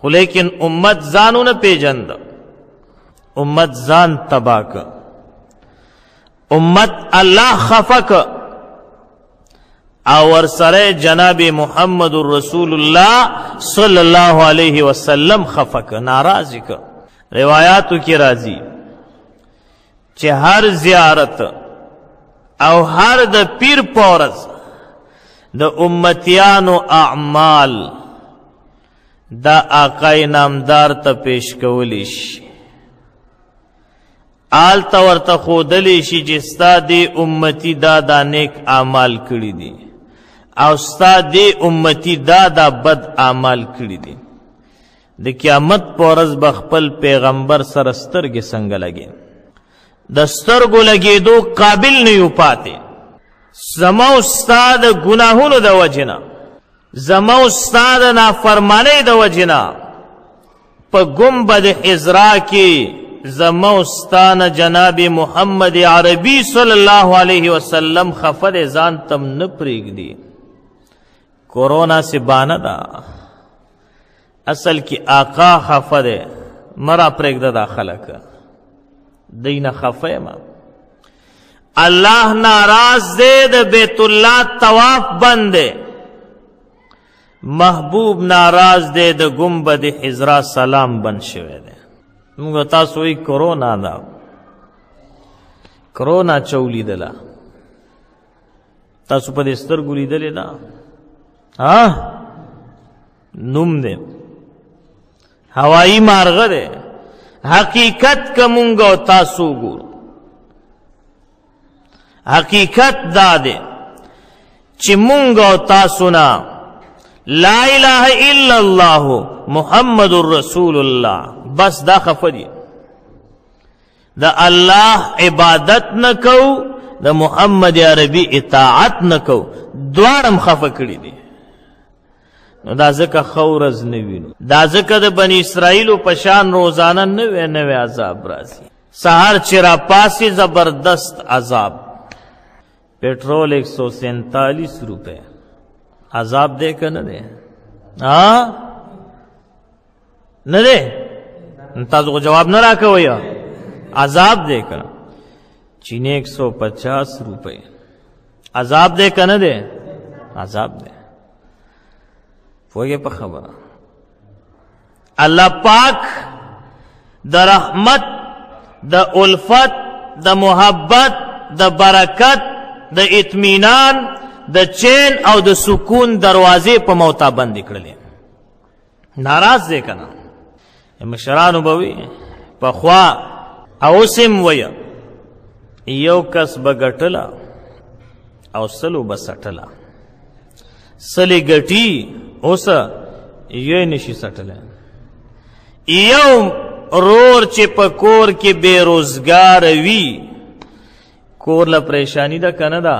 خو لیکن امت ځانو نه پیژند، امت ځان تباه که، امت الله خفه که او ورسره جناب محمد رسول الله صلی الله علیه وسلم خفه که، ناراضی که. روایاتو کی راضی چې هر زیارت او هر د پیر پورز د امتیانو اعمال دا آقای نامدار ته پیش کولی شي، آلته ورته ښودلی شي چې ستا دې امتی دا نیک اعمال کړي دي او ستا دې امتی دا بد اعمال کړي دي. د قیامت په ورځ به خپل پیغمبر سره سترګې څنګه لګي، د سترګو لګېدو قابل نه یو پاتې. زما او ستا د ګناهونو د وجې نه، زما او ستا د نافرمانۍ د وجې نه په ګنبد حضرا کې زما او ستا نه جناب محمد عربي صلی الله علیه وسلم خفه دی، ځان تم نه پرېږدي. کورونا سے بانه ده، اصل کی آقا خفه دی، مرا پرېږده دا خلک دی نه خفه یم. الله ناراض دی، د بیت الله طواف بند دی، محبوب ناراض دی، د ګنبد حضرا سلام بند شوی دی. موږ تاسو وی کرونا دا کرونا چولی دلا تاسو په دې سترګو لیدلې ده، نوم دی هوایی مارغه دی. حقیقت که مونږ او تاسو ګورو، حقیقت دا دی چې مونږ او تاسو نه لا اله الا الله محمد رسول الله بس دا خفه دي، دا الله عبادت نکو، دا محمد عربي اطاعت نکو، دوارم خفه کړي دي. نو دا ځکه خورز نه وینو، دا ځکه د بنی اسرائیلو پشان روزانه نوې عذاب راځي. سهار چې را پاسې زبردست عذاب، पेट्रोल 147 रुपए عذاب दे कर न दे न दे ताजो को जवाब न रखा हो या عذاب दे कर चीनी 150 रुपए عذاب दे कर न दे عذاب दे په خبره الله پاک د رحمت د الفت د محبت د برکت د اطمینان د چین او د سکون دروازې په موتا بند کړلې. ناراض دی کنه مشرانو بوي په خوا او سم ویا یو کس بغټلا او سلو بسټلا سلی ګټي اوس یې نشي سټل. یو رور چې په کور کې بیروزګار وي کور له پریشانی ده کنه ده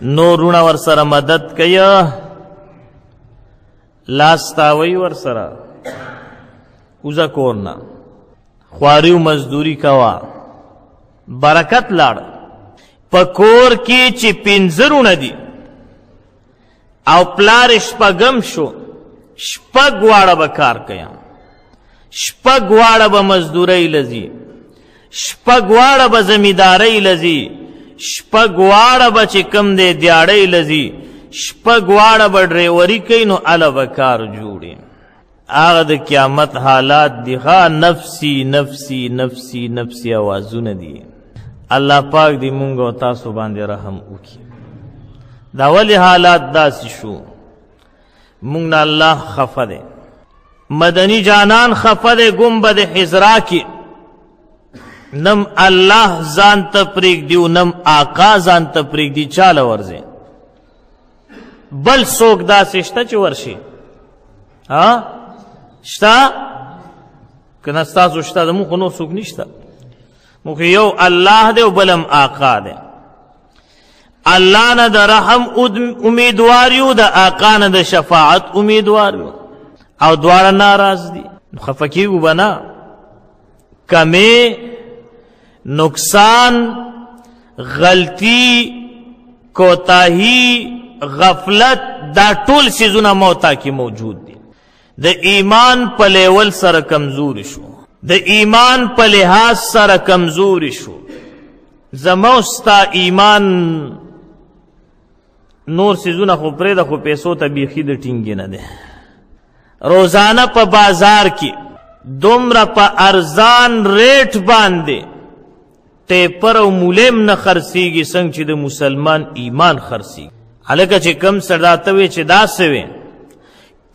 نورونه ور سره مدد کوي لاستاوي ور سره اوزا کورنا خواریو مزدوری کوا برکت لاړ په کور کې چې پنځرونه دي او پلار شپږم شو شپږ واړه به کار کوي شپږ واړه به مزدورۍ لذي شپږ واړه به زمیندارۍ لذي شپږ واړه به چې کم دی دیاړۍ لذي شپږ واړه به ډریوري کوي نو اله به کار جوړي. هغه د قیامت حالات دي نفسي نفسي نفسي نفسي اوازونه دي. الله پاک دې مونږ او تاسو باندې رحم وکړي. دا ولی حالات داسې شو مونږ نه الله خفه دی مدنی جانان خفه دی گنبد حضرا کې نم الله ځان ته پرېږدي او نم آقا ځان ته پرېږدي چاله ورځي بل څوک داسې شته چې ورشي شته که نه ستاسو شته د موږ خو نور څوک نشته موږ یو الله دی او بلم آقا دی. الله نه د رحم امیدوار یو د آقا نه د شفاعت امیدوار یو او دواړه ناراض دي. خفه کیږو به نه کمې نقصان غلطی کوتاهی غفلت دا ټول څیزونه موتا کې موجود دي. د ایمان په لیول سره کمزوري شو، د ایمان په لحاظ سره کمزوري شو. زما ستا ایمان نور سیزونه خو پرېږده، خو پیسو ته بیخي د ټینګې نه دی. روزانه په بازار کې دومره په ارزان ریټ باندې ټیپر او مولیم نه خرڅېږي څنګه چې د مسلمان ایمان خرڅېږي. هلکه چې کم سړی ته وې چې داسې وې،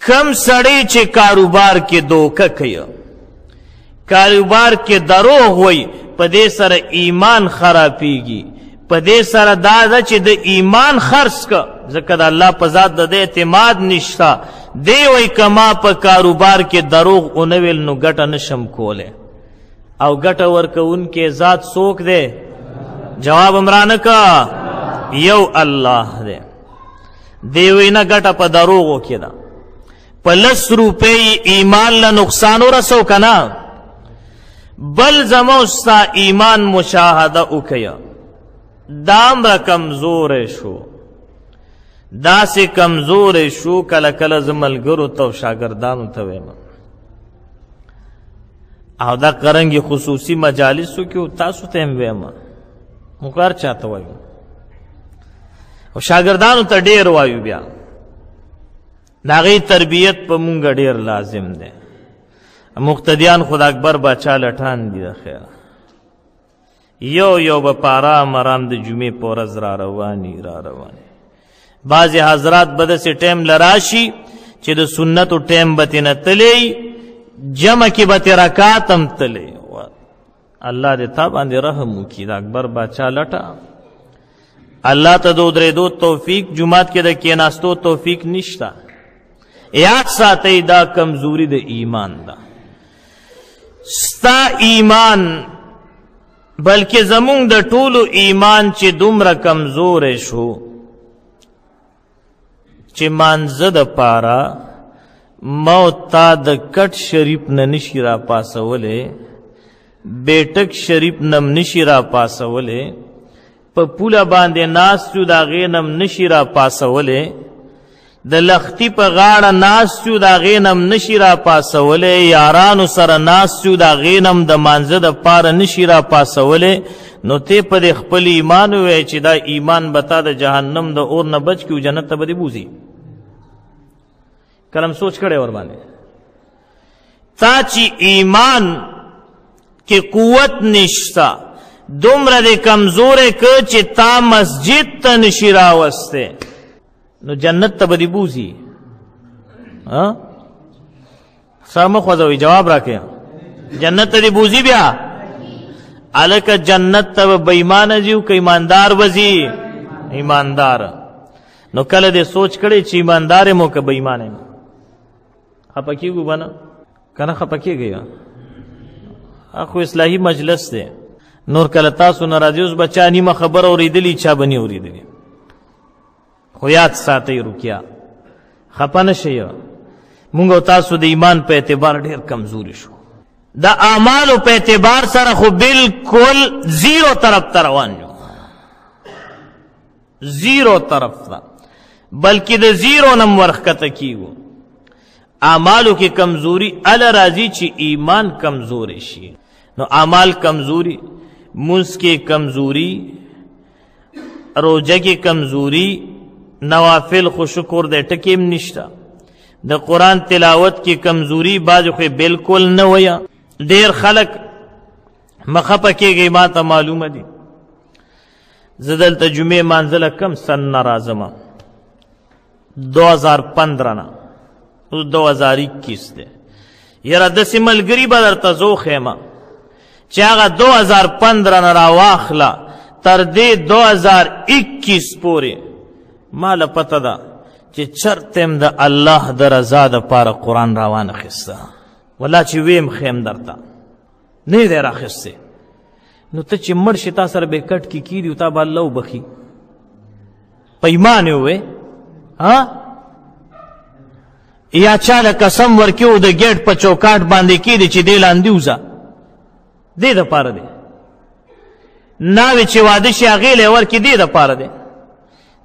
کم سړی چې کاروبار کې دوکه کوي، کاروبار کې دروغ وایي، په دې سره ایمان خرابېږي. په دې سره دا ده چې د ایمان خرڅ که، ځکه د الله په ذات د دې اعتماد نشته. دی وایي که ما په کاروبار کې دروغ ونه ویل نو ګټه نشم کولی. او ګټه ورکوونکی ذات څوک دی؟ جواب هم رانه که یو الله دی. دی وایي نه ګټه په دروغو کې ده. په 10 روپۍ ایمان له نقصان ورسو که نه، بل زما ستا ایمان مشاهده وکړه، دا همره کمزوری شو، داسې کمزوری شو. کله کله زه ملګرو ته او شاګردانو ته وایم، او دا قرنګې خصوصي مجالسو کې تاسو ته هم وایم، موږ هر چا ته وایو او شاګردانو ته ډېر وایو. بیا د هغې تربیت په مونږ ډېر لازم دی. مقتدیان خود اکبر باچا لټان دي د خیر، یو به په ارام ارام د جمعې په ورځ را رواني. بعضې حضرات به داسې ټیم له راشي چې د سنتو ټیم به ترې نه تللی، جمع کې به ترې رکات هم تللی. الله دې تا باندې رحم وکړي، د اکبر باچا لټه. الله ته د ودرېدو توفیق، جومات کې د کېناستو توفیق نشته. یاد ساتئ دا کمزوري د ایمان ده. ستا ایمان بلکې زمونږ د ټولو ایمان چې دومره کمزوری شو چې مانځه دپاره ما تا د کټ شریف نه نشي را پاسولی، بیټک شریف نم نشي را پاسولی، په پوله باندې ناست یو د هغې نم نشي را پاسولی، د لختي په غاړه ناست یو د هغې نم نشي را پاسولی، یارانو سره ناست یو د هغې نم د مانځه دپاره نشي را پاسولی. نو تی په دې خپل ایمان ووایې چې دا ایمان به تا د جهنم د اور نه بچ کړي او جنت ته به دې بوځي. کلم سوچ کړی ورباندې تا چې ایمان کې قوت نشته، دومره دې کمزوری که چې تا مسجد ته نشي راوستی، نو جنت ته به دې بوځي. سا مه خوځوئ، جواب راکړئ. جنت ته دې بوځي؟ بیا هلکه جنت ته به بېایمانه ځي که ایماندار به ځي؟ ایماندار. نو کله دې سوچ کړی چې ایماندار یم او که بېایمانه یم؟ خفه کېږو به نه؟ که نه خفه کېږئ؟ خو اصلاحي مجلس دی، نور کله تاسو نه راځي، اوس به چا نیمه خبره اورېدلي، چا به نه اورېدلي. خو یاد ساتئ روکیا، خفه نه شئ. مونږ او تاسو د ایمان په اعتبار ډېر کمزوري شو، د اعمالو په اعتبار سره خو بالکل زیرو طرف ته روان یو، زیرو طرف ته، بلکې د زیرو نه ورښکته کېږو. اعمالو کې کمزوري اله راځي چې ایمان کمزوري شي. نو اعمال کمزوري، منځ کې کمزوري، روژه کې کمزوري، نوافل خو شکر دی ټکې هم نشته، د قرآن تلاوت کې کمزوري، بعضې خو بالکل نه ویه. ډېر خلک مخه پکېږي، ما ته معلومه دي. زه دلته جمعې مانځله کم سن نه راځم، 2015 نه، اوس 2021 دی. یاره داسې ملګري به درته زه وښیم چې هغه 2015 نه راواخله تر دې 2021 پورې ما له پته ده چې چرته م د الله د رضا دپاره قرآن راوانخېسته. والله چې ویم خیم درته نه دی راخیستی. نو ته چې مړ شي تا سره به کټ کې کیدي او تا به الله وبخي، په ایمان یې ووې. یا چاله قسم ورکړي او د ګیټ په چوکاټ باندې کیدي چې دې لاندې وځه، دې دپاره دی. ناوې چې واده شي هغې له یې ورکړي، دې دپاره دی.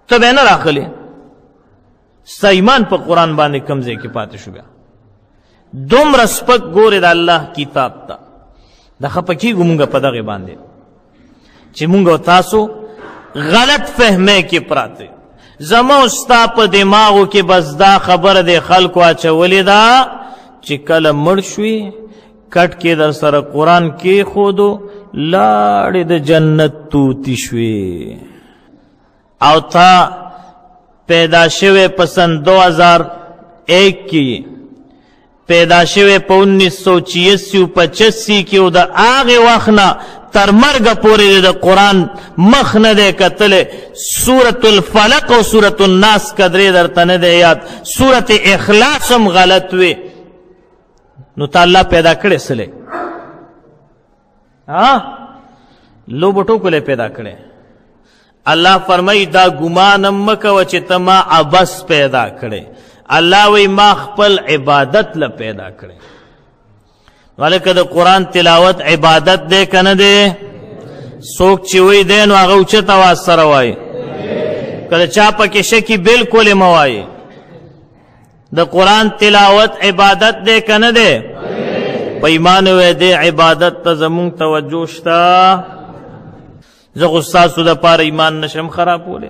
ته به نه راخلې، ستا ایمان په قرآن باندې کم ځای کې پاتې شو. بیا دومره سپک ګورې د الله کتاب ته د خفه کېږو مونږ په دغې باندې چې مونږ او تاسو غلط فهمۍ کې پراته زما او ستا په دماغو کې بس دا خبره د خلکو اچولې ده چې کله مړ شوي کټ کې در سره قرآن کېښودو لاړې د جنت توتی شوې او تا پیدا شوی په سن 2001 کې پیدا شوی په 1986 او 85 کې او د هغې وخت نه تر مرګه پورې د قرآن مخ نه دی کتلی سورة الفلق او سورة الناس قدرې درته نه دی یاد سورة اخلاص هم غلط وي نو تا الله پیدا کړی سلی لوبو ټوکو پیدا کړی الله فرمای دا ګمان مه کوه چې ته ما عبس پیدا کړی الله وی ما خپل عبادت له پیدا کړی ولکه د قرآن تلاوت عبادت دی که نه دی څوک چې وی دی نو هغه اوچت اواز سره وایي کله چا پکې شکي بلکل یې مه وایي د قرآن تلاوت عبادت دی که نه دی په ایمان وی دی عبادت ته زمونږ توجه شته زه خو ستاسو دپاره ایمان نشم خرابولی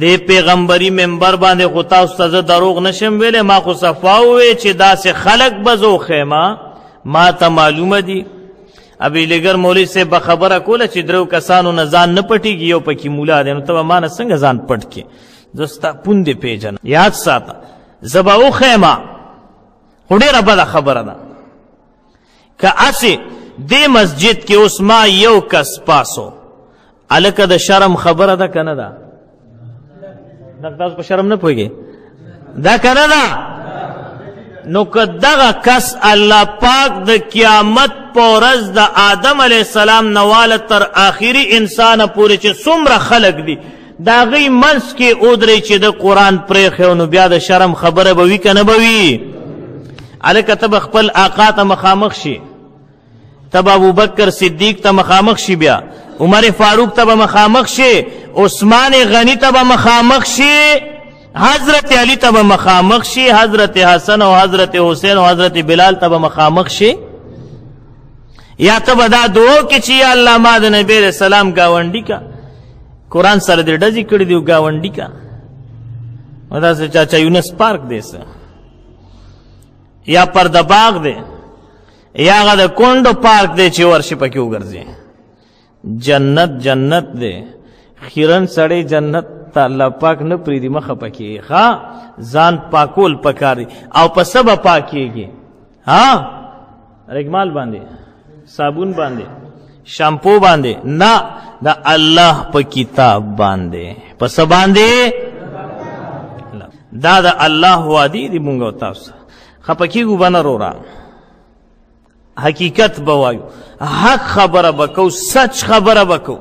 دې پیغمبري منبر باندې خو تاسو ته زه دروغ نشم ویلی ما خو صفا ووی چې داسې خلک به زه وښیمه ما ته معلومه دي ابي لګر مولوي صاحب به خبره کوله چې درو کسانو نه ځان نه پټېږي یو پکې مولا دی نو ته به ما نه څنګه ځان پټ کړې زه ستا پوندې پېژنم یاد ساته زه به وښیمه خو ډېره بده خبره ده که هسې دې مسجد کې اوس ما یو کس پاسو هلکه د شرم خبره ده که نه ده تاسو په شرم نه پوهېږئ دا که نه ده نو که دغه کس الله پاک د قیامت په ورځ د آدم علیه السلام نه واله تر آخري انسانه پورې چې څومره خلک دي د هغوی منځ کې ودرئ چې د قرآن پرېښی نو بیا د شرم خبره به وي که نه به وي هلکه ته به خپل آقا ته مخامخ شي ته به ابوبکر صدیق ته مخامخ شي بیا عمر فاروق ته به مخامخ شي عثمان غنی ته به مخامخ شي حضرت علی ته به مخامخ شي حضرت حسن او حضرت حسین او حضرت بلال ته به مخامخ شي یا ته به دا دعا کې چې یا الله ما د نبی علیہ السلام گاونډي کا قرآن سره دې ډزې کړي دي گاونډي کا داسې چاچا یونس پارک دی یا پرده باغ دی یا هغه د کونډو پارک دی چې ورشي پکې وګرځي جنت جنت دی خیرن سړی جنت ته الله پاک نه پریږدي مخه پکې ښه ځان پاکول پکار دی او په څه به پاکېږي رګمال باندې صابون باندې شامپو باندې نه د الله په کتاب باندې په څه باندې دا د الله وعدې دي مونږ او تاسو خفه کېږو به نه رورا حقیقت به وایو حق خبره به کوو سچ خبره به کوو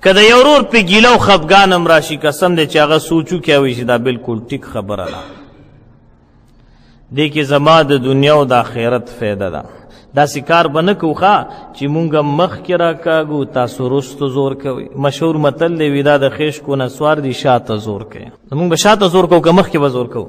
که د یو ورور پې ګیله او خفګان هم راشي قسم دی چې هغه سوچو کې وایي چې دا بالکل ټیک خبره ده دې کې زما د دنیا او د آخرت فایده ده داسې کار به نه کوو ښه چې مونږ مخکې راکاږو تاسو وروستو زور کوئ مشهور متل دی وي دا د خیش کو نه سوار دي شاته زور کوي مونږ به شاته زور کوو که مخکې به زور کوو